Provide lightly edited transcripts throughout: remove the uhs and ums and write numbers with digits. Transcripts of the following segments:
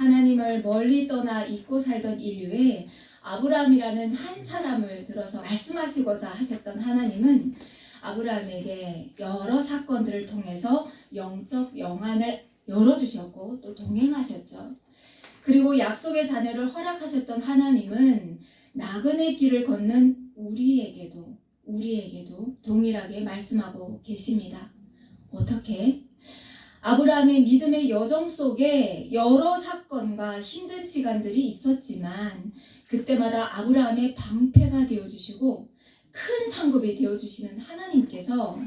하나님을 멀리 떠나 잊고 살던 인류에 아브라함이라는 한 사람을 들어서 말씀하시고자 하셨던 하나님은 아브라함에게 여러 사건들을 통해서 영적 영안을 열어주셨고 또 동행하셨죠. 그리고 약속의 자녀를 허락하셨던 하나님은 나그네 길을 걷는 우리에게도 동일하게 말씀하고 계십니다. 어떻게? 아브라함의 믿음의 여정 속에 여러 사건과 힘든 시간들이 있었지만 그때마다 아브라함의 방패가 되어주시고 큰 상급이 되어주시는 하나님께서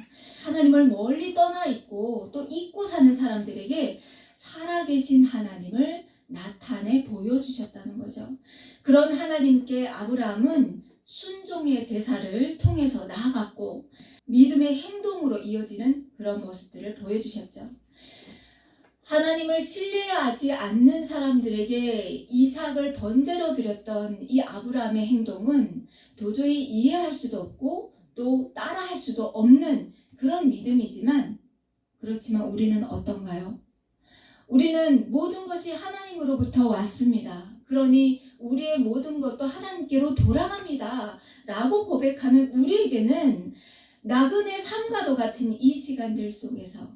하나님을 멀리 떠나 있고 또 잊고 사는 사람들에게 살아계신 하나님을 나타내 보여주셨다는 거죠. 그런 하나님께 아브라함은 순종의 제사를 통해서 나아갔고 믿음의 행동으로 이어지는 그런 모습들을 보여주셨죠. 하나님을 신뢰하지 않는 사람들에게 이삭을 번제로 드렸던 이 아브라함의 행동은 도저히 이해할 수도 없고 또 따라할 수도 없는 그런 믿음이지만 그렇지만 우리는 어떤가요? 우리는 모든 것이 하나님으로부터 왔습니다. 그러니 우리의 모든 것도 하나님께로 돌아갑니다. 라고 고백하는 우리에게는 나그네 삶과도 같은 이 시간들 속에서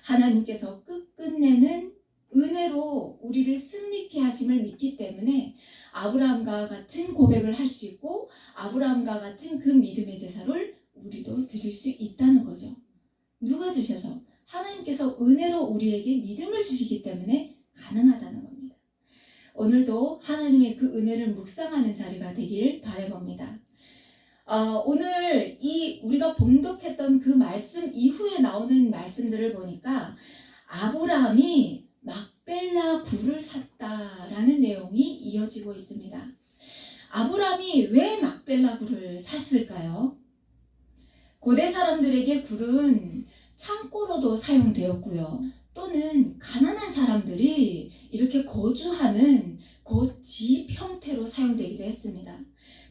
하나님께서 끝끝내는 은혜로 우리를 승리케 하심을 믿기 때문에 아브라함과 같은 고백을 할 수 있고 아브라함과 같은 그 믿음의 제사를 우리도 드릴 수 있다는 거죠. 누가 주셔서? 하나님께서 은혜로 우리에게 믿음을 주시기 때문에 가능하다는 겁니다. 오늘도 하나님의 그 은혜를 묵상하는 자리가 되길 바라봅니다. 오늘 우리가 봉독했던 그 말씀 이후에 나오는 말씀들을 보니까 아브라함이 막벨라 굴을 샀다라는 내용이 이어지고 있습니다. 아브라함이 왜 막벨라 굴을 샀을까요? 고대 사람들에게 굴은 창고로도 사용되었고요. 또는 가난한 사람들이 이렇게 거주하는 집 형태로 사용되기도 했습니다.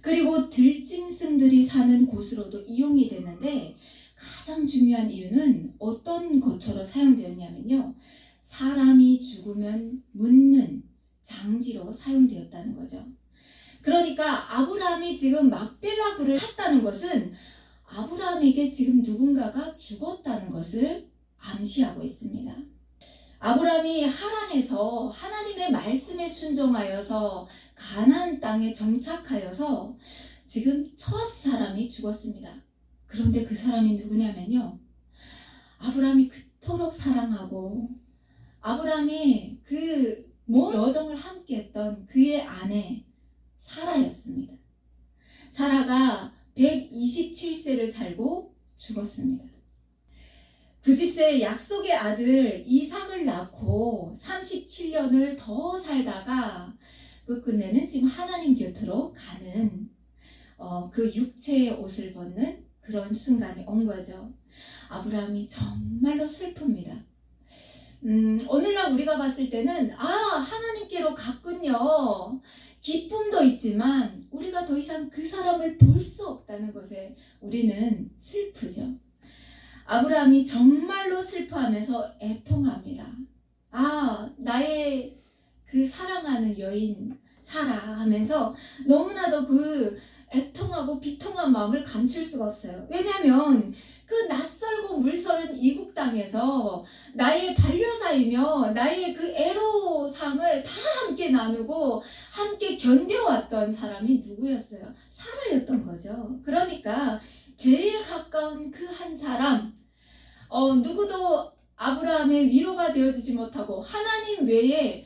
그리고 들짐승들이 사는 곳으로도 이용이 되는데 가장 중요한 이유는 어떤 것처럼 사용되었냐면요. 사람이 죽으면 묻는 장지로 사용되었다는 거죠. 그러니까 아브라함이 지금 막벨라 굴을 샀다는 것은 아브라함에게 지금 누군가가 죽었다는 것을 암시하고 있습니다. 아브라함이 하란에서 하나님의 말씀에 순종하여서 가나안 땅에 정착하여서 지금 첫 사람이 죽었습니다. 그런데 그 사람이 누구냐면요. 아브라함이 그토록 사랑하고 아브라함이 그 여정을 함께했던 그의 아내 사라였습니다. 사라가 127세를 살고 죽었습니다. 90세에 약속의 아들 이삭을 낳고 37년을 더 살다가 끝내는 지금 하나님 곁으로 가는 그 육체의 옷을 벗는 그런 순간이 온 거죠. 아브라함이 정말로 슬픕니다. 오늘날 우리가 봤을 때는 하나님께로 갔군요. 기쁨도 있지만 우리가 더 이상 그 사람을 볼 수 없다는 것에 우리는 슬프죠. 아브라함이 정말로 슬퍼하면서 애통합니다. 나의 그 사랑하는 여인 사라 하면서 너무나도 그 애통하고 비통한 마음을 감출 수가 없어요. 왜냐하면 그 낯설고 물서른 이국 땅에서 나의 반려자이며 나의 그 애로상을 다 함께 나누고 함께 견뎌왔던 사람이 누구였어요? 사라였던 거죠. 그러니까 제일 가까운 그 한 사람, 누구도 아브라함의 위로가 되어주지 못하고 하나님 외에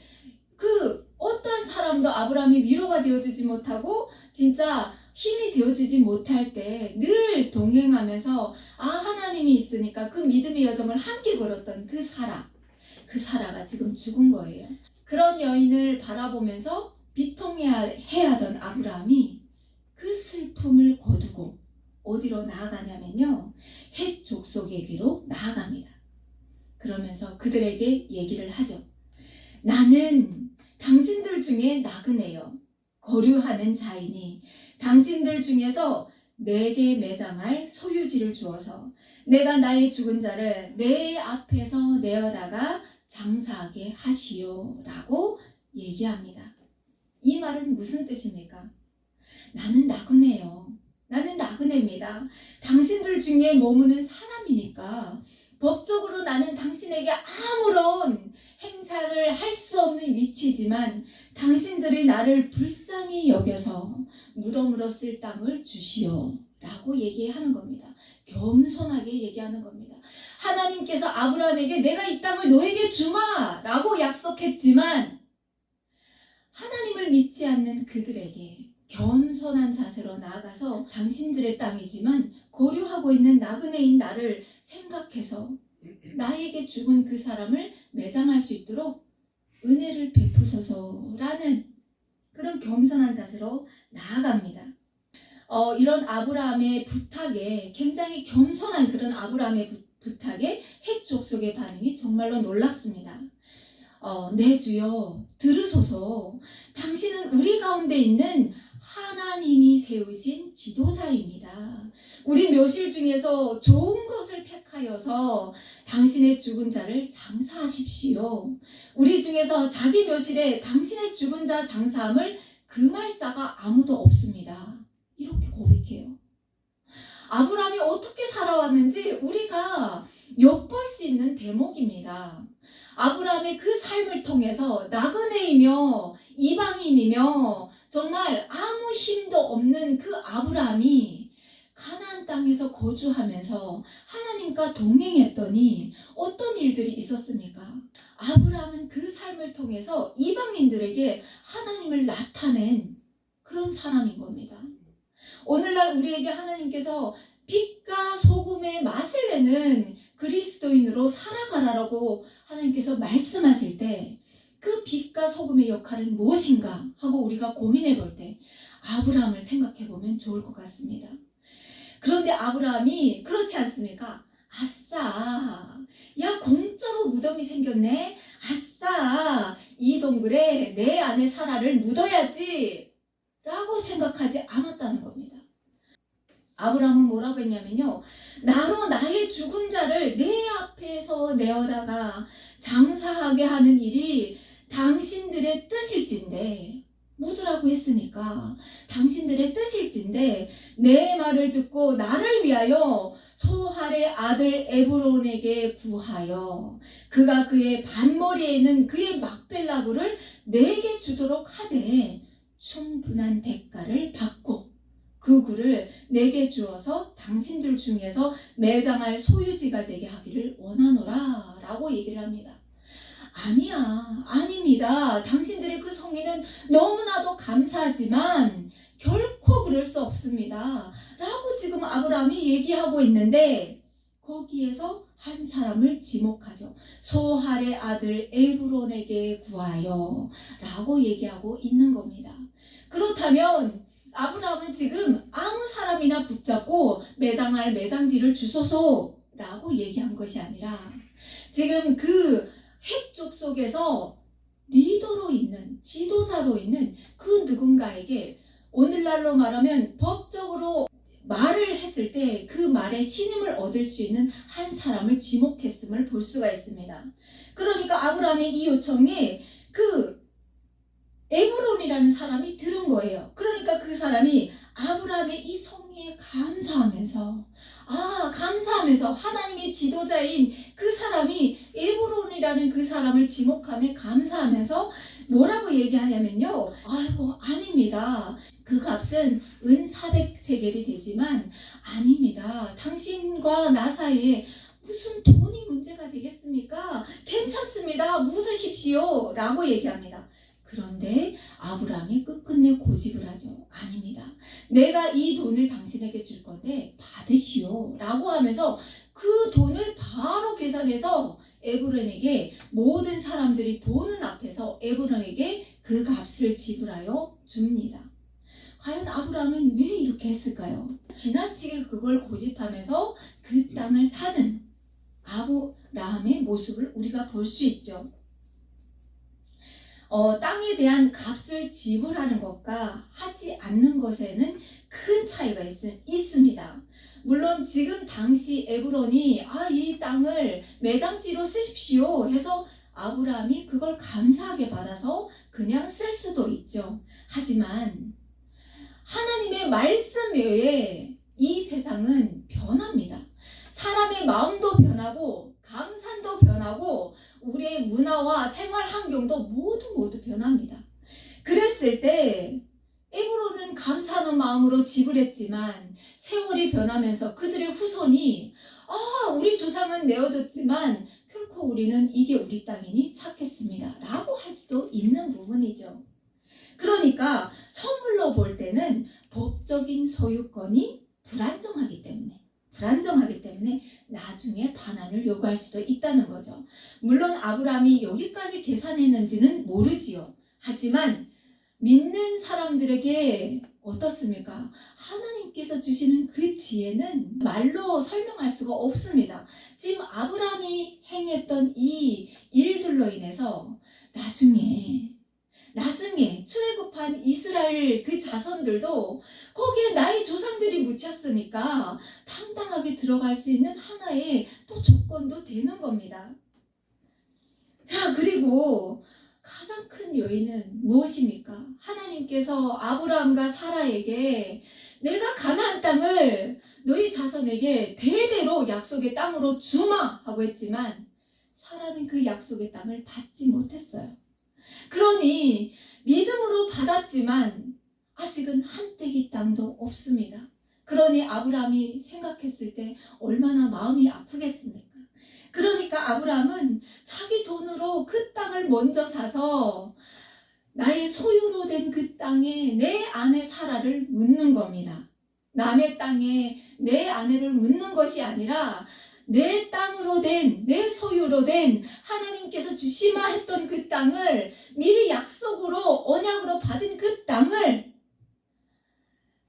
그 어떤 사람도 아브라함의 위로가 되어주지 못하고 진짜 힘이 되어주지 못할 때 늘 동행하면서 하나님이 있으니까 그 믿음의 여정을 함께 걸었던 그 사라가 지금 죽은 거예요. 그런 여인을 바라보면서 비통해야 하던 아브라함이 그 슬픔을 거두고 어디로 나아가냐면요. 헷 족속에게로 나아갑니다. 그러면서 그들에게 얘기를 하죠. 나는 당신들 중에 나그네요. 거류하는 자이니 당신들 중에서 내게 매장할 소유지를 주어서 내가 나의 죽은 자를 내 앞에서 내어다가 장사하게 하시오 라고 얘기합니다. 이 말은 무슨 뜻입니까? 나는 나그네요. 나는 나그네입니다. 당신들 중에 머무는 사람이니까 법적으로 나는 당신에게 아무런 행사를 할 수 없는 위치지만 당신들이 나를 불쌍히 여겨서 무덤으로 쓸 땅을 주시오 라고 얘기하는 겁니다. 겸손하게 얘기하는 겁니다. 하나님께서 아브라함에게 내가 이 땅을 너에게 주마 라고 약속했지만 하나님을 믿지 않는 그들에게 겸손한 자세로 나아가서 당신들의 땅이지만 거류하고 있는 나그네인 나를 생각해서 나에게 죽은 그 사람을 매장할 수 있도록 은혜를 베푸소서라는 그런 겸손한 자세로 나아갑니다. 이런 아브라함의 부탁에, 굉장히 겸손한 그런 아브라함의 부탁에 헷 족속의 반응이 정말로 놀랍습니다. 네 주여 들으소서. 당신은 우리 가운데 있는 하나님이 세우신 지도자입니다. 우리 묘실 중에서 좋은 것을 택하여서 당신의 죽은 자를 장사하십시오. 우리 중에서 자기 묘실에 당신의 죽은 자 장사함을 금할 자가 아무도 없습니다. 이렇게 고백해요. 아브라함이 어떻게 살아왔는지 우리가 엿볼 수 있는 대목입니다. 아브라함의 그 삶을 통해서 나그네이며 이방인이며 정말 아무 힘도 없는 그 아브라함이 가나안 땅에서 거주하면서 하나님과 동행했더니 어떤 일들이 있었습니까? 아브라함은 그 삶을 통해서 이방인들에게 하나님을 나타낸 그런 사람인 겁니다. 오늘날 우리에게 하나님께서 빛과 소금의 맛을 내는 그리스도인으로 살아가라라고 하나님께서 말씀하실 때 그 빛과 소금의 역할은 무엇인가 하고 우리가 고민해 볼 때 아브라함을 생각해 보면 좋을 것 같습니다. 그런데 아브라함이 그렇지 않습니까? 아싸, 야 공짜로 무덤이 생겼네. 아싸, 이 동굴에 내 아내 사라를 묻어야지 라고 생각하지 않았다는 겁니다. 아브라함은 뭐라고 했냐면요, 나로 나의 죽은 자를 내 앞에서 내어다가 장사하게 하는 일이 당신들의 뜻일진데, 묻으라고 했으니까 당신들의 뜻일진데 내 말을 듣고 나를 위하여 소할의 아들 에브론에게 구하여 그가 그의 반머리에 있는 그의 막벨라굴을 내게 주도록 하되 충분한 대가를 받고 그 굴을 내게 주어서 당신들 중에서 매장할 소유지가 되게 하기를 원하노라 라고 얘기를 합니다. 아닙니다. 당신들의 그 성의는 너무나도 감사하지만 결코 그럴 수 없습니다 라고 지금 아브라함이 얘기하고 있는데 거기에서 한 사람을 지목하죠. 소할의 아들 에브론에게 구하여 라고 얘기하고 있는 겁니다. 그렇다면 아브라함은 지금 아무 사람이나 붙잡고 매장할 매장지를 주소서 라고 얘기한 것이 아니라 지금 그 핵족 속에서 리더로 있는, 지도자로 있는 그 누군가에게 오늘날로 말하면 법적으로 말을 했을 때 그 말에 신임을 얻을 수 있는 한 사람을 지목했음을 볼 수가 있습니다. 그러니까 아브라함의 이 요청에 그 에브론이라는 사람이 들은 거예요. 그러니까 그 사람이 아브라함의 이 성의에 감사하면서 하나님의 지도자인 그 사람이 에브론이라는 그 사람을 지목함에 감사하면서 뭐라고 얘기하냐면요, 아닙니다. 그 값은 은 400세겔이 되지만 아닙니다. 당신과 나 사이에 무슨 돈이 문제가 되겠습니까? 괜찮습니다. 묻으십시오 라고 얘기합니다. 그런데 아브라함이 끝끝내 고집을 하죠. 아닙니다. 내가 이 돈을 당신에게 줄 건데 받으시오 라고 하면서 그 돈을 바로 계산해서 에브론에게, 모든 사람들이 보는 앞에서 에브론에게 그 값을 지불하여 줍니다. 과연 아브라함은 왜 이렇게 했을까요? 지나치게 그걸 고집하면서 그 땅을 사는 아브라함의 모습을 우리가 볼 수 있죠. 땅에 대한 값을 지불하는 것과 하지 않는 것에는 큰 차이가 있습니다. 물론 지금 당시 에브론이 이 땅을 매장지로 쓰십시오 해서 아브라함이 그걸 감사하게 받아서 그 그냥 쓸 수도 있죠. 하지만 하나님의 말씀 외에 이 세상은 변합니다. 사람의 마음도 변하고 강산도 변하고 우리의 문화와 생활 환경도 모두 변합니다. 그랬을 때 에브론은 감사하는 마음으로 지불했지만 세월이 변하면서 그들의 후손이 우리 조상은 내어줬지만 결코 우리는 이게 우리 땅이니 착했습니다 라고 할 수도 있는 부분이죠. 그러니까 선물로 볼 때는 법적인 소유권이 불안정하기 때문에 나중에 반환을 요구할 수도 있다는 거죠. 물론 아브라함이 여기까지 계산했는지는 모르지요. 하지만 믿는 사람들에게 어떻습니까? 하나님께서 주시는 그 지혜는 말로 설명할 수가 없습니다. 지금 아브라함이 행했던 이 일들로 인해서 나중에 출애굽한 이스라엘 그 자손들도 거기에 나의 조상들이 묻혔으니까 당당하게 들어갈 수 있는 하나의 또 조건도 되는 겁니다. 자, 그리고 가장 큰 요인은 무엇입니까? 하나님께서 아브라함과 사라에게 내가 가나안 땅을 너희 자손에게 대대로 약속의 땅으로 주마 하고 했지만 사라는 그 약속의 땅을 받지 못했어요. 그러니 믿음으로 받았지만 아직은 한 떼기 땅도 없습니다. 그러니 아브라함이 생각했을 때 얼마나 마음이 아프겠습니까? 그러니까 아브라함은 자기 돈으로 그 땅을 먼저 사서 나의 소유로 된 그 땅에 내 아내 사라를 묻는 겁니다. 남의 땅에 내 아내를 묻는 것이 아니라 내 땅으로 된, 내 소유로 된 하나님께서 주시마 했던 그 땅을 미리 약속으로 언약으로 받은 그 땅을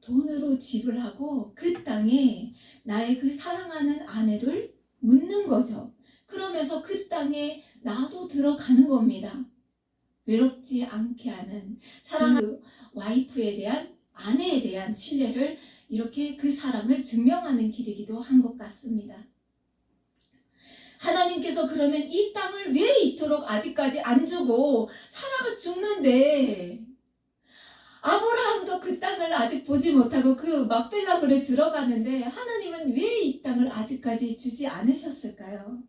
돈으로 지불하고 그 땅에 나의 그 사랑하는 아내를 묻는 거죠. 그러면서 그 땅에 나도 들어가는 겁니다. 외롭지 않게 하는 사랑하는 그 와이프에 대한, 아내에 대한 신뢰를 이렇게 그 사랑을 증명하는 길이기도 한 것 같습니다. 하나님께서 그러면 이 땅을 왜 이토록 아직까지 안 주고 사라가 죽는데 아브라함도 그 땅을 아직 보지 못하고 그 막벨라굴에 들어가는데 하나님은 왜 이 땅을 아직까지 주지 않으셨을까요?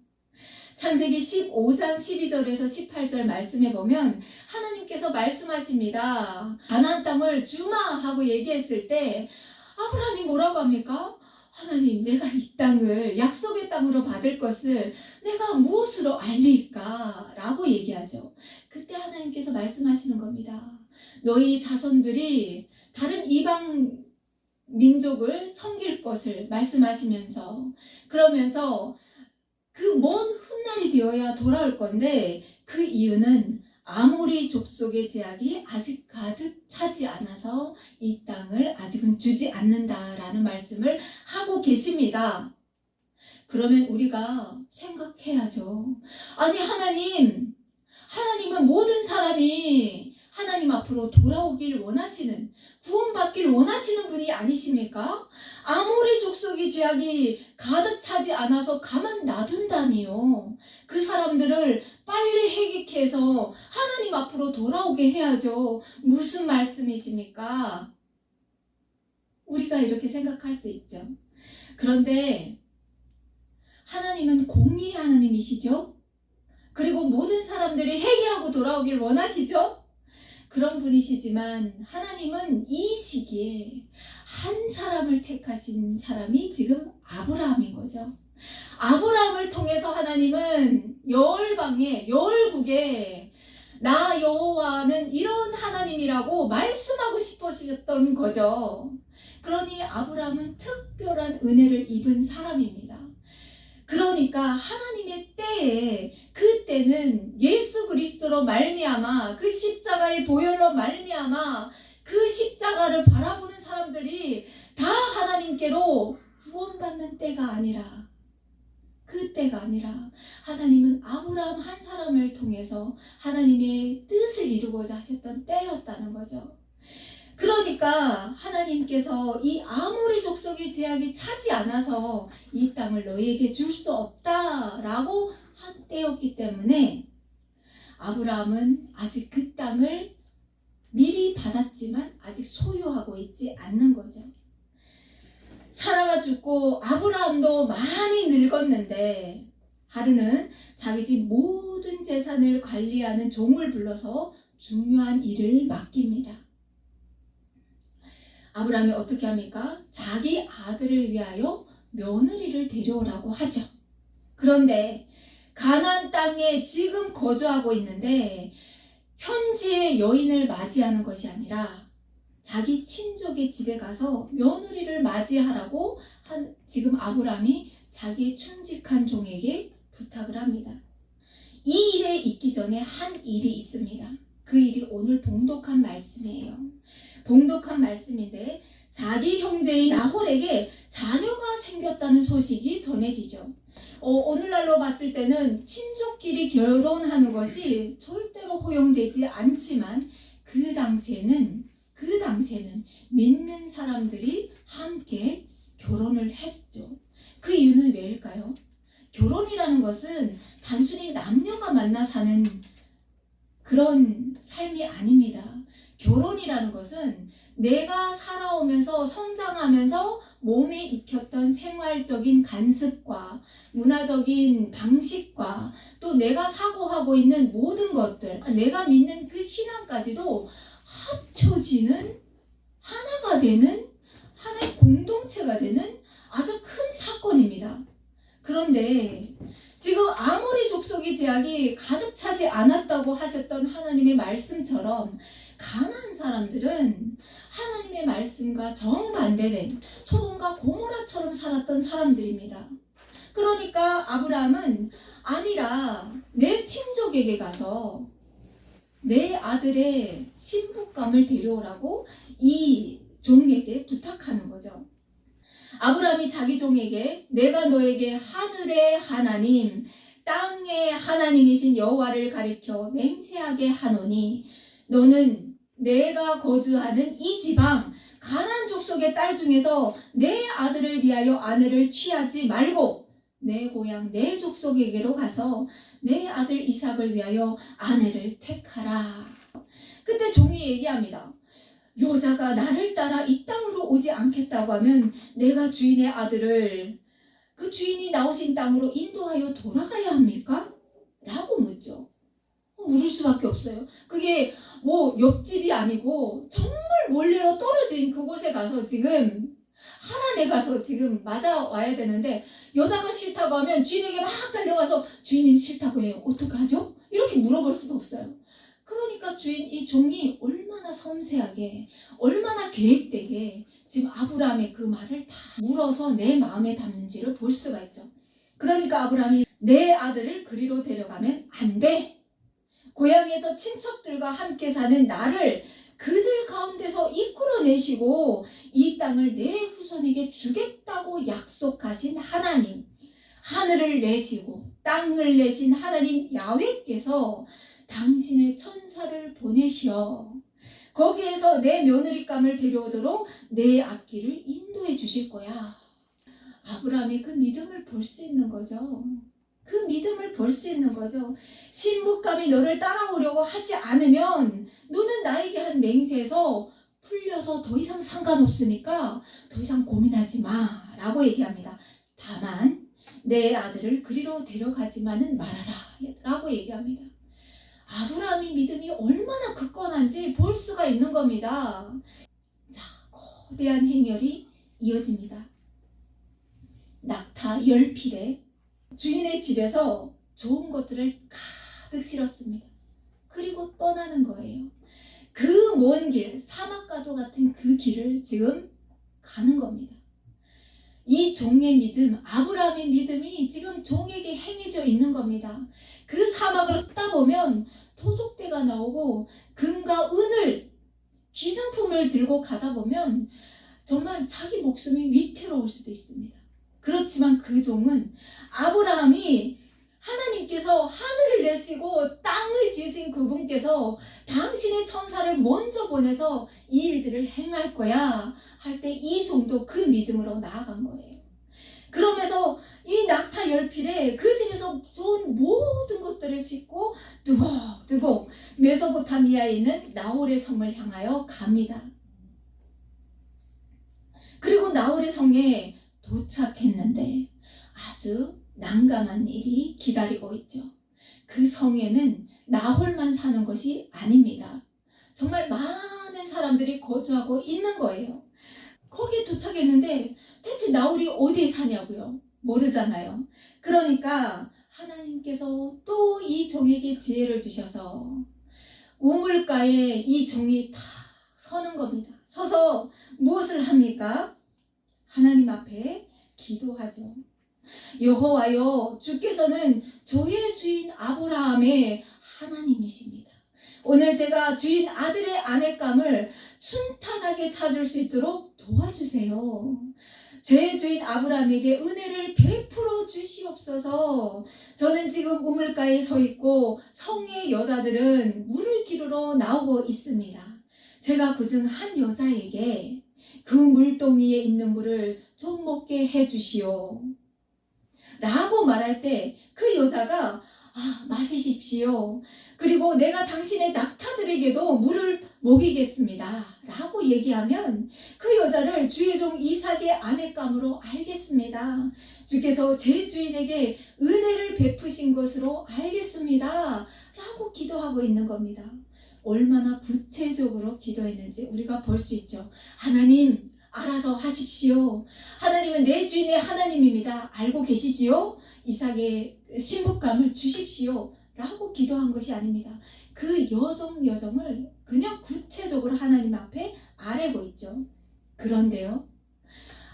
창세기 15장 12절에서 18절 말씀해 보면 하나님께서 말씀하십니다. 가나안 땅을 주마 하고 얘기했을 때 아브라함이 뭐라고 합니까? 하나님, 내가 이 땅을 약속의 땅으로 받을 것을 내가 무엇으로 알릴까? 라고 얘기하죠. 그때 하나님께서 말씀하시는 겁니다. 너희 자손들이 다른 이방 민족을 섬길 것을 말씀하시면서 그러면서 그 먼 훗날이 되어야 돌아올 건데 그 이유는 아모리 족속의 제약이 아직 가득 차지 않아서 이 땅을 아직은 주지 않는다라는 말씀을 하고 계십니다. 그러면 우리가 생각해야죠. 아니 하나님은 모든 사람이 하나님 앞으로 돌아오길 원하시는, 구원받길 원하시는 분이 아니십니까? 아모리 족속의 제약이 가득 차지 않아서 가만 놔둔다니요. 그 사람들을 빨리 해결해서 하나님 앞으로 돌아오게 해야죠. 무슨 말씀이십니까? 우리가 이렇게 생각할 수 있죠. 그런데 하나님은 공의의 하나님이시죠. 그리고 모든 사람들이 회개하고 돌아오길 원하시죠. 그런 분이시지만 하나님은 이 시기에 한 사람을 택하신 사람이 지금 아브라함인 거죠. 아브라함을 통해서 하나님은 열방에, 열국에 나 여호와는 이런 하나님이라고 말씀하고 싶으셨던 거죠. 그러니 아브라함은 특별한 은혜를 입은 사람입니다. 그러니까 하나님의 때에, 그 때는 예수 그리스도로 말미암아 그 십자가의 보혈로 말미암아 그 십자가를 바라보는 사람들이 다 하나님께로 구원받는 때가 아니라, 그 때가 아니라 하나님은 아브라함 한 사람을 통해서 하나님의 뜻을 이루고자 하셨던 때였다는 거죠. 그러니까 하나님께서 이 아모리 족속의 제약이 차지 않아서 이 땅을 너희에게 줄 수 없다라고 한 때였기 때문에 아브라함은 아직 그 땅을 미리 받았지만 아직 소유하고 있지 않는 거죠. 사라가 죽고 아브라함도 많이 늙었는데 하루는 자기 집 모든 재산을 관리하는 종을 불러서 중요한 일을 맡깁니다. 아브라함이 어떻게 합니까? 자기 아들을 위하여 며느리를 데려오라고 하죠. 그런데 가나안 땅에 지금 거주하고 있는데 현지의 여인을 맞이하는 것이 아니라 자기 친족의 집에 가서 며느리를 맞이하라고 지금 아브라함이 자기의 충직한 종에게 부탁을 합니다. 이 일에 있기 전에 한 일이 있습니다. 그 일이 오늘 봉독한 말씀이에요. 봉독한 말씀인데 자기 형제인 나홀에게 자녀가 생겼다는 소식이 전해지죠. 오늘날로 봤을 때는 친족끼리 결혼하는 것이 절대로 허용되지 않지만 그 당시에는 믿는 사람들이 함께 결혼을 했죠. 그 이유는 왜일까요? 결혼이라는 것은 단순히 남녀가 만나 사는 그런 삶이 아닙니다. 결혼이라는 것은 내가 살아오면서 성장하면서 몸에 익혔던 생활적인 관습과 문화적인 방식과 또 내가 사고하고 있는 모든 것들, 내가 믿는 그 신앙까지도 합쳐지는 하나가 되는 하나의 공동체가 되는 아주 큰 사건입니다. 그런데 지금 아모리 족속의 제약이 가득 차지 않았다고 하셨던 하나님의 말씀처럼 가나안 사람들은 하나님의 말씀과 정반대된 소돔과 고모라처럼 살았던 사람들입니다. 그러니까 아브라함은 아니라 내 친족에게 가서 내 아들의 신부감을 데려오라고 이 종에게 부탁하는 거죠. 아브라함이 자기 종에게 내가 너에게 하늘의 하나님, 땅의 하나님이신 여호와를 가리켜 맹세하게 하노니 너는 내가 거주하는 이 지방 가나안 족속의 딸 중에서 내 아들을 위하여 아내를 취하지 말고 내 고향 내 족속에게로 가서 내 아들 이삭을 위하여 아내를 택하라. 그때 종이 얘기합니다. 여자가 나를 따라 이 땅으로 오지 않겠다고 하면 내가 주인의 아들을 그 주인이 나오신 땅으로 인도하여 돌아가야 합니까? 라고 묻죠. 물을 수밖에 없어요. 그게 뭐 옆집이 아니고 정말 멀리로 떨어진 그곳에 가서 지금 하란에 가서 지금 맞아와야 되는데 여자가 싫다고 하면 주인에게 막 달려가서 주인님 싫다고 해요. 어떡하죠? 이렇게 물어볼 수도 없어요. 그러니까 이 종이 얼마나 섬세하게 얼마나 계획되게 지금 아브라함의 그 말을 다 물어서 내 마음에 담는지를 볼 수가 있죠. 그러니까 아브라함이 내 아들을 그리로 데려가면 안 돼. 고향에서 친척들과 함께 사는 나를 그들 가운데서 이끌어내시고 이 땅을 내 후손에게 주겠다고 약속하신 하나님, 하늘을 내시고 땅을 내신 하나님 야훼께서 당신의 천사를 보내시어 거기에서 내 며느리감을 데려오도록 내 앞길을 인도해 주실 거야. 아브라함이 그 믿음을 볼 수 있는 거죠. 그 믿음을 볼 수 있는 거죠. 신부감이 너를 따라오려고 하지 않으면 너는 나에게 한 맹세에서 풀려서 더 이상 상관없으니까 더 이상 고민하지 마 라고 얘기합니다. 다만 내 아들을 그리로 데려가지만은 말아라 라고 얘기합니다. 아브라함의 믿음이 얼마나 굳건한지 볼 수가 있는 겁니다. 자, 거대한 행렬이 이어집니다. 낙타 10필에 주인의 집에서 좋은 것들을 가득 실었습니다. 그리고 떠나는 거예요. 그 먼 길, 사막과도 같은 그 길을 지금 가는 겁니다. 이 종의 믿음, 아브라함의 믿음이 지금 종에게 행해져 있는 겁니다. 그 사막을 걷다 보면 토족대가 나오고 금과 은을, 기증품을 들고 가다 보면 정말 자기 목숨이 위태로울 수도 있습니다. 그렇지만 그 종은 아브라함이 하나님께서 하늘을 내시고 땅을 지으신 그분께서 당신의 천사를 먼저 보내서 이 일들을 행할 거야 할 때 이 종도 그 믿음으로 나아간 거예요. 그러면서 이 낙타 열필에 그 집에서 좋은 모든 것들을 싣고 두벅두벅 메소포타미아에 있는 나홀의 성을 향하여 갑니다. 그리고 나홀의 성에 도착했는데 아주 난감한 일이 기다리고 있죠. 그 성에는 나홀만 사는 것이 아닙니다. 정말 많은 사람들이 거주하고 있는 거예요. 거기에 도착했는데 대체 나홀이 어디에 사냐고요? 모르잖아요. 그러니까 하나님께서 또 이 종에게 지혜를 주셔서 우물가에 이 종이 탁 서는 겁니다. 서서 무엇을 합니까? 하나님 앞에 기도하죠. 여호와여, 주께서는 저의 주인 아브라함의 하나님이십니다. 오늘 제가 주인 아들의 아내감을 순탄하게 찾을 수 있도록 도와주세요. 제 주인 아브라함에게 은혜를 베풀어 주시옵소서. 저는 지금 우물가에 서 있고 성의 여자들은 물을 기르러 나오고 있습니다. 제가 그중 한 여자에게 그 물동이에 있는 물을 좀 먹게 해주시오 라고 말할 때 그 여자가 마시십시오. 그리고 내가 당신의 낙타들에게도 물을 먹이겠습니다 라고 얘기하면 그 여자를 주의 종 이삭의 아내감으로 알겠습니다. 주께서 제 주인에게 은혜를 베푸신 것으로 알겠습니다 라고 기도하고 있는 겁니다. 얼마나 구체적으로 기도했는지 우리가 볼 수 있죠. 하나님, 알아서 하십시오. 하나님은 내 주인의 하나님입니다. 알고 계시지요? 이삭의 신부감을 주십시오 라고 기도한 것이 아닙니다. 그 여정을 그냥 구체적으로 하나님 앞에 아뢰고 있죠. 그런데요,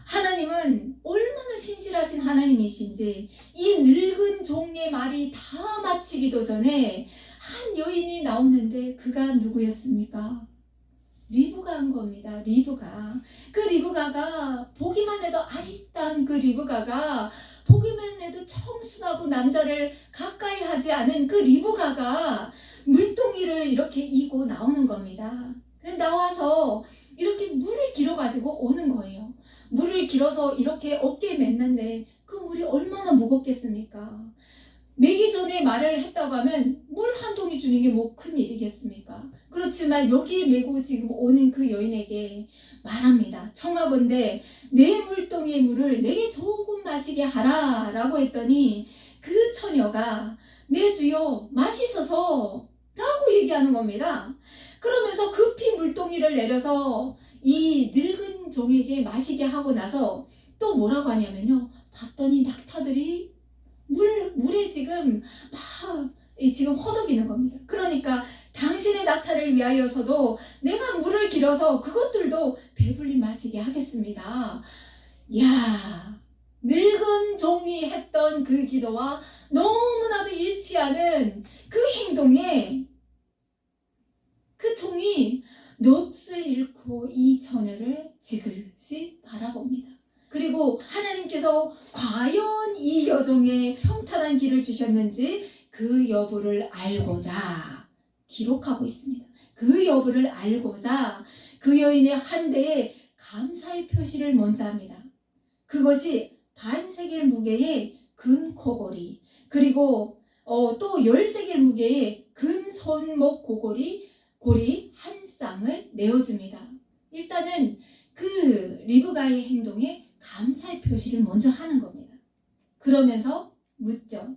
하나님은 얼마나 신실하신 하나님이신지 이 늙은 종의 말이 다 마치기도 전에 한 여인이 나오는데 그가 누구였습니까? 리브가인 겁니다. 리브가. 그 리브가가 보기만 해도 아리따운 그 리브가가 보기만 해도 청순하고 남자를 가까이 하지 않은 그 리브가가 물동이를 이렇게 이고 나오는 겁니다. 그래서 나와서 이렇게 물을 길어 가지고 오는 거예요. 물을 길어서 이렇게 어깨에 맸는데 그 물이 얼마나 무겁겠습니까? 매기 전에 말을 했다고 하면 물 한 동이 주는 게 뭐 큰 일이겠습니까? 그렇지만 여기에 메고 지금 오는 그 여인에게 말합니다. 청하건대 내 물동이의 물을 내게 조금 마시게 하라 라고 했더니 그 처녀가 내 주여 마시소서 라고 얘기하는 겁니다. 그러면서 급히 물동이를 내려서 이 늙은 종에게 마시게 하고 나서 또 뭐라고 하냐면요, 봤더니 낙타들이 물에 지금 막 지금 허덕이는 겁니다. 그러니까 당신의 낙타를 위하여서도 내가 물을 길어서 그것들도 배불리 마시게 하겠습니다. 야, 늙은 종이 했던 그 기도와 너무나도 일치하는 그 행동에 그 종이 넋을 잃고 이 처녀를 지그시 바라봅니다. 그리고 하나님께서 과연 이 여종에 평탄한 길을 주셨는지 그 여부를 알고자 기록하고 있습니다. 그 여부를 알고자 그 여인의 한 대에 감사의 표시를 먼저 합니다. 그것이 반세겔 무게의 금 코골이, 그리고 또 10세겔 무게의 금 손목 고리 한 쌍을 내어줍니다. 일단은 그 리브가의 행동에 감사의 표시를 먼저 하는 겁니다. 그러면서 묻죠.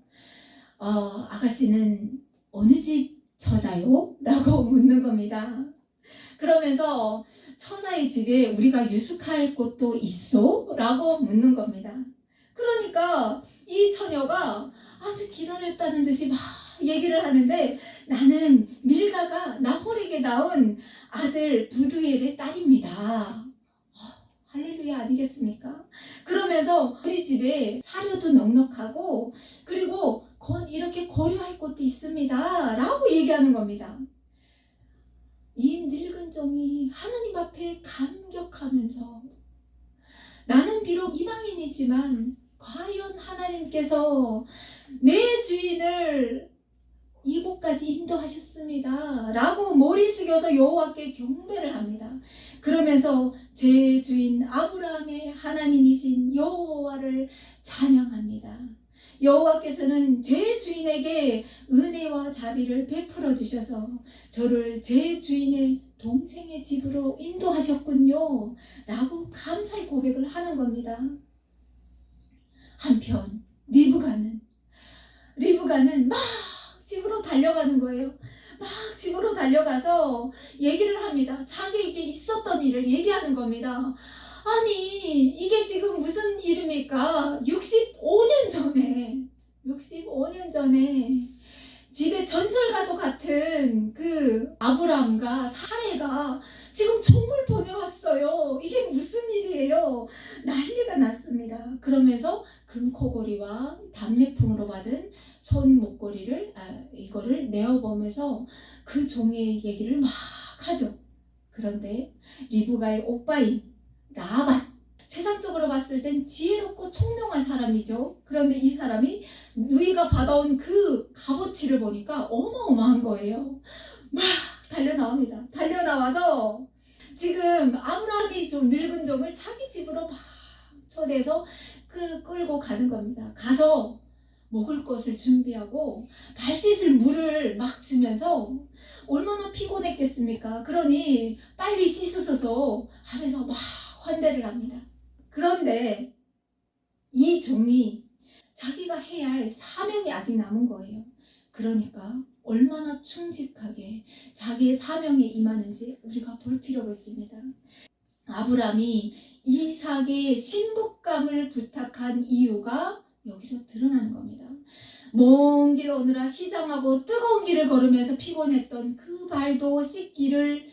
아가씨는 어느 집 처자요? 라고 묻는 겁니다. 그러면서 처자의 집에 우리가 유숙할 곳도 있어? 라고 묻는 겁니다. 그러니까 이 처녀가 아주 기다렸다는 듯이 막 얘기를 하는데, 나는 밀가가 나홀에게 낳은 아들 부두엘의 딸입니다. 할렐루야 아니겠습니까? 그러면서 우리 집에 사료도 넉넉하고 그리고 이렇게 거류할 곳도 있습니다 라고 얘기하는 겁니다. 이 늙은 종이 하나님 앞에 감격하면서, 나는 비록 이방인이지만 과연 하나님께서 내 주인을 이곳까지 인도하셨습니다 라고 머리 숙여서 여호와께 경배를 합니다. 그러면서 제 주인 아브라함의 하나님이신 여호와를 찬양합니다. 여호와께서는 제 주인에게 은혜와 자비를 베풀어 주셔서 저를 제 주인의 동생의 집으로 인도하셨군요 라고 감사의 고백을 하는 겁니다. 한편 리브가는 막 집으로 달려가는 거예요. 막 집으로 달려가서 얘기를 합니다. 자기에게 있었던 일을 얘기하는 겁니다. 아니 이게 지금 무슨 일입니까? 65년 전에 집에 전설과도 같은 그 아브라함과 사레가 지금 총을 보내왔어요. 이게 무슨 일이에요? 난리가 났습니다. 그러면서 금코골이와 답례품으로 받은 손 목걸이를 이거를 내어보면서 그 종의 얘기를 막 하죠. 그런데 리브가의 오빠인 라반, 세상적으로 봤을 땐 지혜롭고 총명한 사람이죠. 그런데 이 사람이 누이가 받아온 그 값어치를 보니까 어마어마한 거예요. 막 달려나옵니다. 달려나와서 지금 아브라함이 좀 늙은 종을 자기 집으로 막 초대해서 끌고 가는 겁니다. 가서 먹을 것을 준비하고 발 씻을 물을 막 주면서 얼마나 피곤했겠습니까? 그러니 빨리 씻으소서 하면서 막 환대를 합니다. 그런데 이 종이 자기가 해야 할 사명이 아직 남은 거예요. 그러니까 얼마나 충직하게 자기의 사명에 임하는지 우리가 볼 필요가 있습니다. 아브라함이 이삭의 신부감을 부탁한 이유가 여기서 드러나는 겁니다. 먼 길 오느라 시장하고 뜨거운 길을 걸으면서 피곤했던 그 발도 씻기를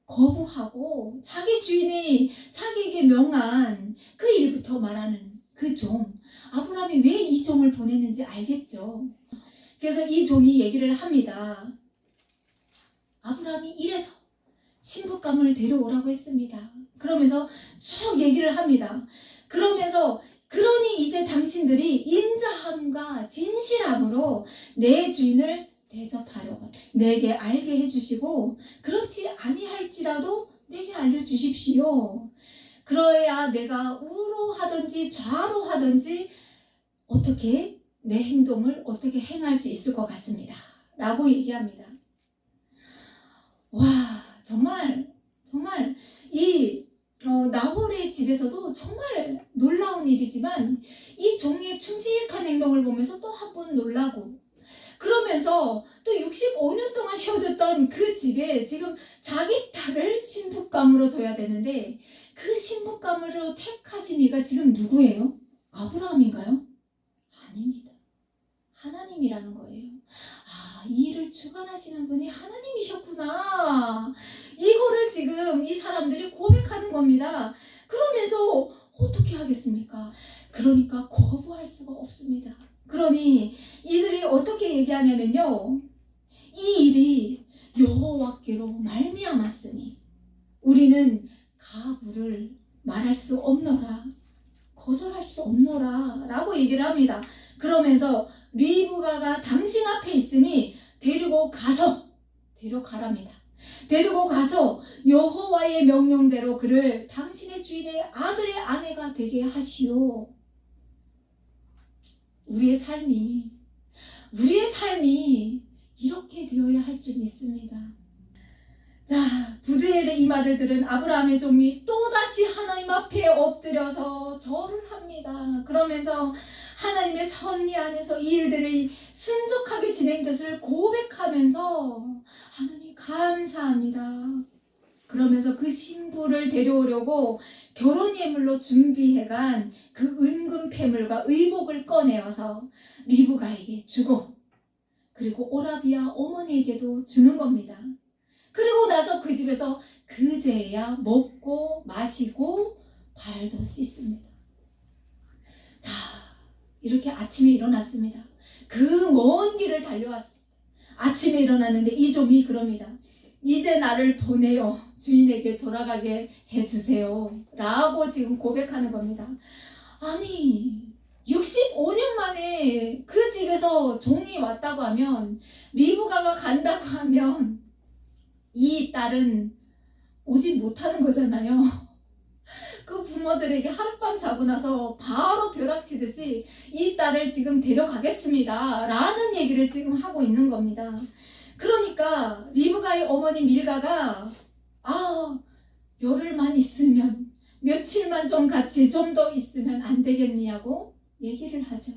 거부하고 자기 주인이 자기에게 명한 그 일부터 말하는 그 종, 아브라함이 왜 이 종을 보냈는지 알겠죠. 그래서 이 종이 얘기를 합니다. 아브라함이 이래서 신부감을 데려오라고 했습니다. 그러면서 쭉 얘기를 합니다. 그러니 이제 당신들이 인자함과 진실함으로 내 주인을 대접하려고 내게 알게 해주시고 그렇지 아니할지라도 내게 알려주십시오. 그러야 내가 우로 하든지 좌로 하든지 어떻게 내 행동을 어떻게 행할 수 있을 것 같습니다. 라고 얘기합니다. 와, 정말 이 나홀의 집에서도 정말 놀라운 일이지만 이 종의 충직한 행동을 보면서 또 한 번 놀라고 그러면서 또 65년 동안 헤어졌던 그 집에 지금 자기 딸을 신부감으로 둬야 되는데 그 신부감으로 택하신 이가 지금 누구예요? 아브라함인가요? 아닙니다. 하나님이라는 거예요. 이 일을 주관하시는 분이 하나님이셨구나. 이거를 지금 이 사람들이 고백하는 겁니다. 그러면서 어떻게 하겠습니까? 그러니까 거부할 수가 없습니다. 그러니 이들이 어떻게 얘기하냐면요. 이 일이 여호와께로 말미암았으니 우리는 가부를 말할 수 없노라. 거절할 수 없노라. 라고 얘기를 합니다. 그러면서 리브가가 당신 앞에 있으니 데려가랍니다. 데리고 가서 여호와의 명령대로 그를 당신의 주인의 아들의 아내가 되게 하시오. 우리의 삶이 이렇게 되어야 할 줄 믿습니다. 자, 부두엘의 이 말을 들은 아브라함의 종이 또다시 하나님 앞에 엎드려서 절을 합니다. 그러면서 하나님의 섭리 안에서 이 일들이 순종하게 진행됨을 고백하면서 하나님 감사합니다. 그러면서 그 신부를 데려오려고 결혼 예물로 준비해간 그 은금 패물과 의복을 꺼내어서 리브가에게 주고 그리고 오라비아 어머니에게도 주는 겁니다. 그리고 나서 그 집에서 그제야 먹고 마시고 발도 씻습니다. 자, 이렇게 아침에 일어났습니다. 그 먼 길을 달려왔습니다. 아침에 일어났는데 이 종이 그럽니다. 이제 나를 보내요. 주인에게 돌아가게 해주세요. 라고 지금 고백하는 겁니다. 아니 65년 만에 그 집에서 종이 왔다고 하면 리브가가 간다고 하면 이 딸은 오지 못하는 거잖아요. 그 부모들에게 하룻밤 자고 나서 바로 벼락치듯이 이 딸을 지금 데려가겠습니다 라는 얘기를 지금 하고 있는 겁니다. 그러니까 리브가의 어머니 밀가가 열흘만 있으면, 며칠만 좀 같이 좀 더 있으면 안 되겠냐고 얘기를 하죠.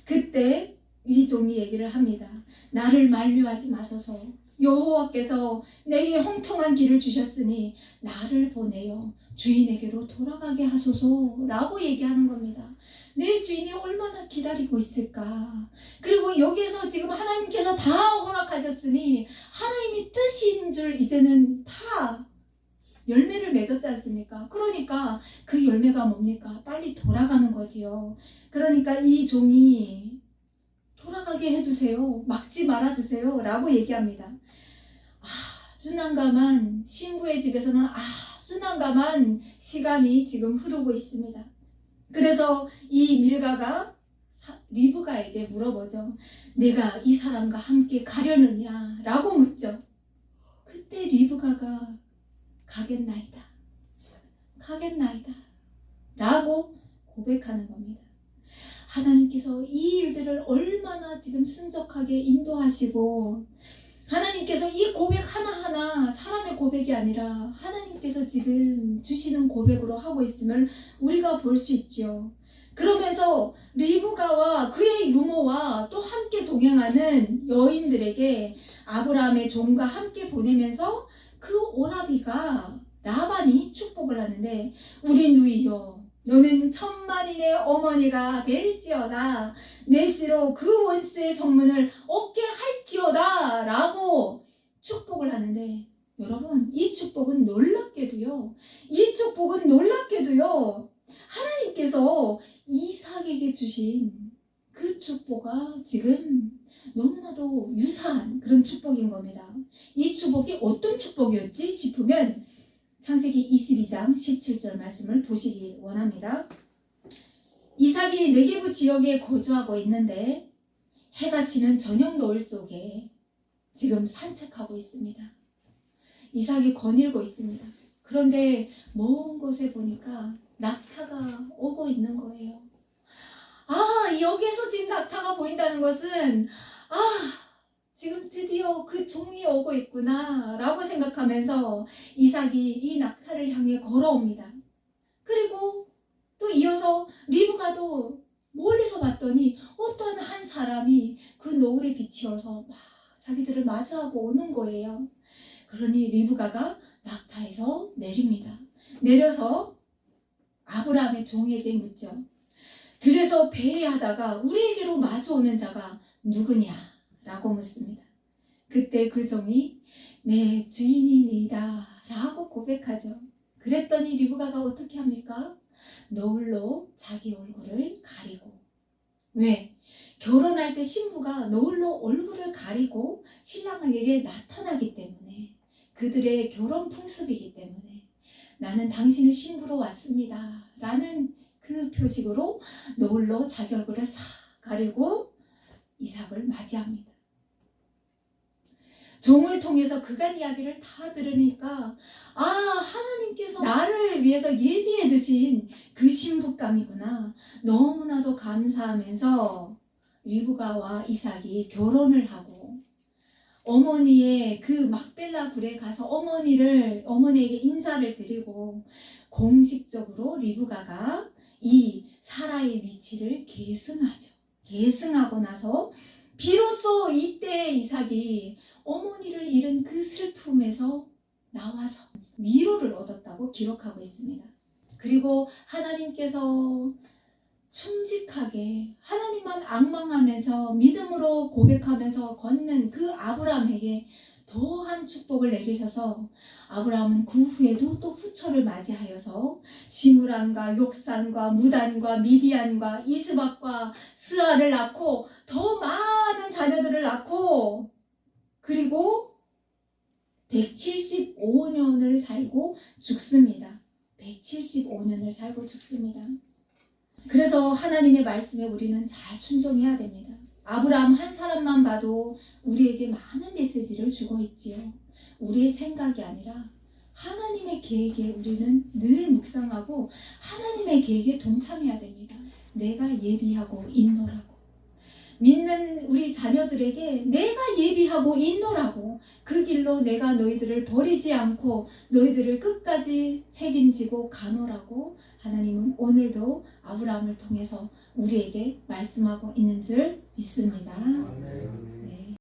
그때 이 종이 얘기를 합니다. 나를 만류하지 마소서. 여호와께서 내게 형통한 길을 주셨으니 나를 보내어 주인에게로 돌아가게 하소서 라고 얘기하는 겁니다. 내 주인이 얼마나 기다리고 있을까. 그리고 여기에서 지금 하나님께서 다 허락하셨으니 하나님이 뜻인 줄 이제는 다 열매를 맺었지 않습니까? 그러니까 그 열매가 뭡니까? 빨리 돌아가는 거지요. 그러니까 이 종이 돌아가게 해주세요. 막지 말아주세요 라고 얘기합니다. 아주 난감한, 신부의 집에서는 아주 난감한 시간이 지금 흐르고 있습니다. 그래서 이 밀가가 리브가에게 물어보죠. 내가 이 사람과 함께 가려느냐 라고 묻죠. 그때 리브가가 가겠나이다 라고 고백하는 겁니다. 하나님께서 이 일들을 얼마나 지금 순적하게 인도하시고, 하나님께서 이 고백 하나하나 사람의 고백이 아니라 하나님께서 지금 주시는 고백으로 하고 있음을 우리가 볼 수 있죠. 그러면서 리브가와 그의 유모와 또 함께 동행하는 여인들에게 아브라함의 종과 함께 보내면서 그 오라비가 라반이 축복을 하는데, 우리 누이여 너는 천만인의 어머니가 될지어다. 내 씨로 그 원수의 성문을 얻게 할지어다 라고 축복을 하는데, 여러분 이 축복은 놀랍게도요 하나님께서 이삭에게 주신 그 축복과 지금 너무나도 유사한 그런 축복인 겁니다. 이 축복이 어떤 축복이었지 싶으면 창세기 22장 17절 말씀을 보시기 원합니다. 이삭이 네게부 지역에 거주하고 있는데 해가 지는 저녁 노을 속에 지금 산책하고 있습니다. 이삭이 거닐고 있습니다. 그런데 먼 곳에 보니까 낙타가 오고 있는 거예요. 여기에서 지금 낙타가 보인다는 것은 지금 드디어 그 종이 오고 있구나 라고 생각하면서 이삭이 이 낙타를 향해 걸어옵니다. 그리고 또 이어서 리브가도 멀리서 봤더니 어떤 한 사람이 그 노을에 비치어서 막 자기들을 마주하고 오는 거예요. 그러니 리브가가 낙타에서 내립니다. 내려서 아브라함의 종에게 묻죠. 들에서 배회하다가 우리에게로 마주오는 자가 누구냐? 라고 묻습니다. 그때 그 종이 내 주인이니이다 라고 고백하죠. 그랬더니 리브가가 어떻게 합니까? 노을로 자기 얼굴을 가리고. 왜? 결혼할 때 신부가 노을로 얼굴을 가리고 신랑에게 나타나기 때문에, 그들의 결혼 풍습이기 때문에 나는 당신의 신부로 왔습니다 라는 그 표식으로 노을로 자기 얼굴을 싹 가리고 이삭을 맞이합니다. 종을 통해서 그간 이야기를 다 들으니까 하나님께서 나를 위해서 예비해 두신 그 신부감이구나. 너무나도 감사하면서 리브가와 이삭이 결혼을 하고 어머니의 그 막벨라 굴에 가서 어머니에게 인사를 드리고 공식적으로 리브가가 이 사라의 위치를 계승하죠. 계승하고 나서 비로소 이때 이삭이 어머니를 잃은 그 슬픔에서 나와서 위로를 얻었다고 기록하고 있습니다. 그리고 하나님께서 충직하게 하나님만 앙망하면서 믿음으로 고백하면서 걷는 그 아브라함에게 더한 축복을 내리셔서 아브라함은 그 후에도 또 후처를 맞이하여서 시므란과 욕산과 무단과 미디안과 이스박과 스아를 낳고 더 많은 자녀들을 낳고, 그리고 175년을 살고 죽습니다. 175년을 살고 죽습니다. 그래서 하나님의 말씀에 우리는 잘 순종해야 됩니다. 아브라함 한 사람만 봐도 우리에게 많은 메시지를 주고 있지요. 우리의 생각이 아니라 하나님의 계획에 우리는 늘 묵상하고 하나님의 계획에 동참해야 됩니다. 내가 예비하고 인노라고. 믿는 우리 자녀들에게 내가 예비하고 인노라고, 그 길로 내가 너희들을 버리지 않고 너희들을 끝까지 책임지고 가노라고 하나님은 오늘도 아브라함을 통해서 우리에게 말씀하고 있는 줄 믿습니다. 아멘.